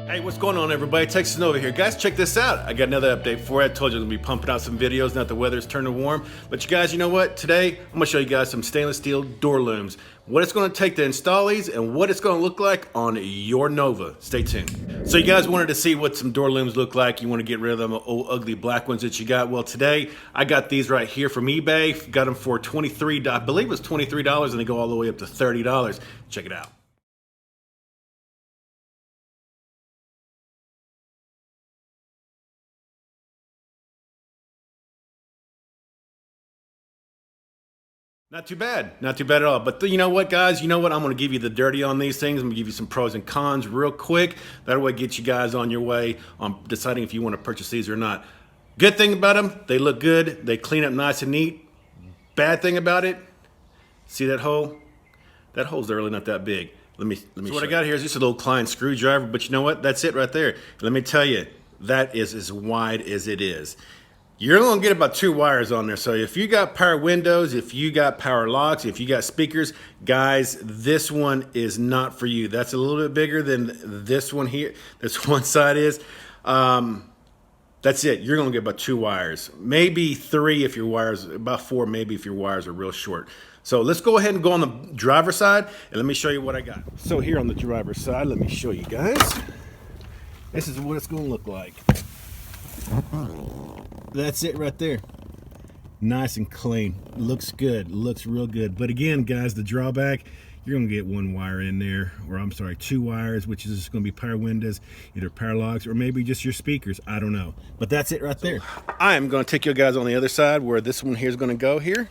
Hey, what's going on, everybody? Texas Nova here. Guys, check this out. I got another update for you. I told you I'm going to be pumping out some videos now that the weather's turning warm. But you guys, you know what? Today, I'm going to show you guys some stainless steel door looms. What it's going to take to install these and what it's going to look like on your Nova. Stay tuned. So you guys wanted to see what some door looms look like. You want to get rid of them old ugly black ones that you got. Well, today, I got these right here from eBay. Got them for $23, I believe it was $23, and they go all the way up to $30. Check it out. Not too bad. Not too bad at all. But you know what, guys? You know what? I'm going to give you the dirty on these things. I'm going to give you some pros and cons real quick. That way get you guys on your way on deciding if you want to purchase these or not. Good thing about them, they look good. They clean up nice and neat. Bad thing about it, see that hole? That hole's really not that big. Let me so what I got here is just a little Klein screwdriver, but you know what? That's it right there. Let me tell you, that is as wide as it is. You're only gonna get about 2 wires on there. So if you got power windows, if you got power locks, if you got speakers, guys, this one is not for you. That's a little bit bigger than this one here. This one side is. That's it. You're gonna get about 2 wires, maybe 3 if your wires, about 4 maybe if your wires are real short. So let's go ahead and go on the driver's side and let me show you what I got. So here on the driver's side, let me show you guys. This is what it's gonna look like. That's it right there. Nice and clean. Looks good. Looks real good. But again, guys, the drawback, you're going to get 1 wire in there, or I'm sorry, 2 wires, which is just going to be power windows, either power locks, or maybe just your speakers. I don't know. But that's it right there. I am going to take you guys on the other side where this one here is going to go here.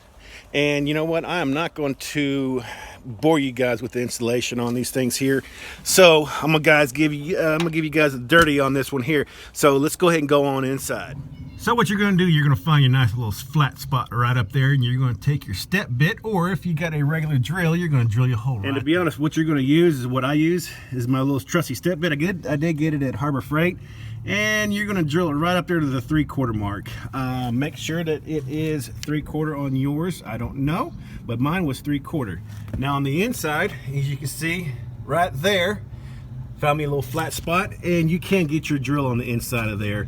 And you know what? I am not going to bore you guys with the installation on these things here. So I'm gonna give you guys a dirty on this one here. So let's go ahead and go on inside. So what you're going to do, you're going to find your nice little flat spot right up there, and you're going to take your step bit, or if you got a regular drill, you're going to drill your hole right. And to be honest, what you're going to use is what I use is my little trusty step bit. I did get it at Harbor Freight, and you're going to drill it right up there to the 3/4 mark. Make sure that it is 3/4 on yours. I don't know, but mine was 3/4. Now on the inside, as you can see right there, found me a little flat spot, and you can get your drill on the inside of there.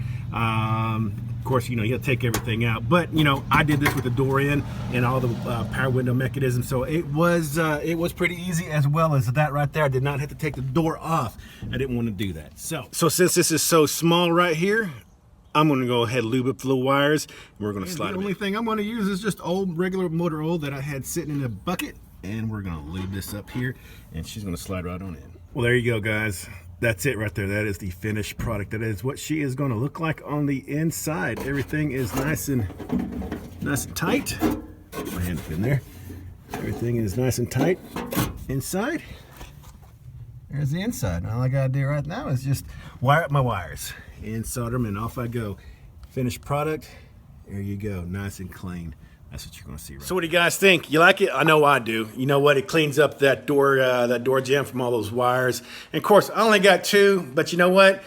Of course, you know, you have to take everything out, but you know, I did this with the door in and all the power window mechanism, so it was pretty easy. As well as that right there, I did not have to take the door off. I didn't want to do that. So since this is so small right here, I'm going to go ahead and lube up the little wires, and we're going to slide them in. The only thing I'm going to use is just old regular motor oil that I had sitting in a bucket, and we're going to lube this up here, and she's going to slide right on in. Well, there you go, guys. That's it right there. That is the finished product. That is what she is going to look like on the inside. Everything is nice and tight. Put my hand up in there. Everything is nice and tight inside. There's the inside. All I gotta do right now is just wire up my wires and solder them, and off I go. Finished product. There you go. Nice and clean. That's what you're going to see right. So what do you guys think? You like it? I know I do. You know what? It cleans up that door jamb from all those wires. And of course, I only got 2, but you know what?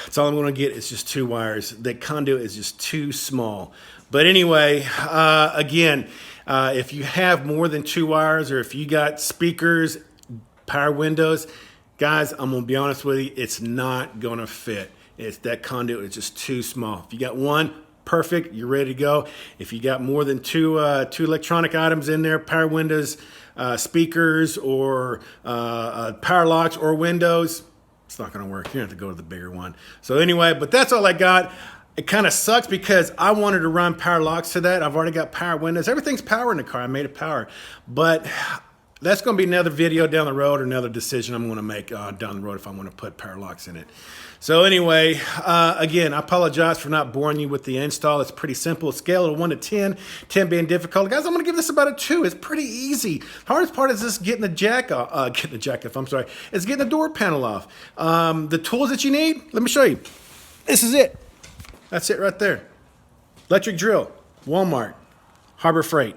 That's all I'm going to get is just 2 wires. The conduit is just too small. But anyway, again, if you have more than 2 wires, or if you got speakers, power windows, guys, I'm going to be honest with you, it's not going to fit. That conduit is just too small. If you got 1, perfect, you're ready to go. If you got more than 2 electronic items in there, power windows, speakers, or power locks or windows, it's not going to work. You have to go to the bigger one. So anyway, but that's all I got. It kind of sucks because I wanted to run power locks to that. I've already got power windows. Everything's power in the car. I made it power. But that's going to be another video down the road, or another decision I'm going to make down the road if I want to put power locks in it. So anyway, again, I apologize for not boring you with the install. It's pretty simple. Scale of 1 to 10, 10 being difficult. Guys, I'm going to give this about a 2. It's pretty easy. Hardest part is just getting the jack off. It's getting the door panel off. The tools that you need, let me show you. This is it. That's it right there. Electric drill, Walmart, Harbor Freight.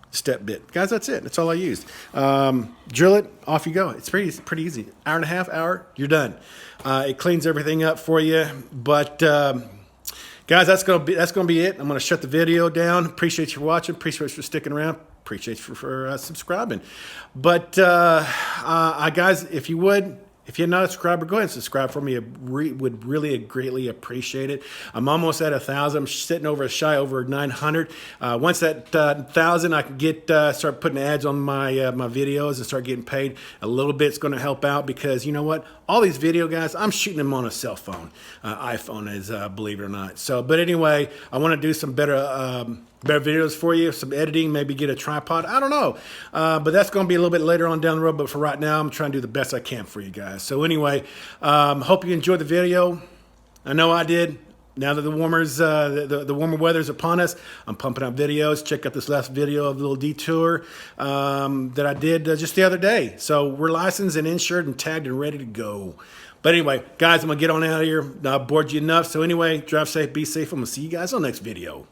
Step bit. Guys, that's it. That's all I used. Drill it, off you go. It's pretty easy. Hour and a half, hour, you're done. It cleans everything up for you. But guys, that's gonna be it. I'm gonna shut the video down. Appreciate you watching. Appreciate you for sticking around. Appreciate you for subscribing. But guys, if you would, If you're not a subscriber, go ahead and subscribe for me. I would really greatly appreciate it. I'm almost at 1,000. I'm sitting over shy over 900. Once that 1,000, I can get start putting ads on my my videos and start getting paid. A little bit's going to help out because you know what? All these video guys, I'm shooting them on a cell phone, iPhone is believe it or not. So, but anyway, I want to do some better videos for you, some editing, maybe get a tripod. I don't know, but that's going to be a little bit later on down the road. But for right now, I'm trying to do the best I can for you guys. So anyway, hope you enjoyed the video. I know I did. Now that the warmer weather is upon us, I'm pumping out videos. Check out this last video of the little detour that I did just the other day. So we're licensed and insured and tagged and ready to go. But anyway, guys, I'm going to get on out of here. I've bored you enough. So anyway, drive safe, be safe. I'm going to see you guys on the next video.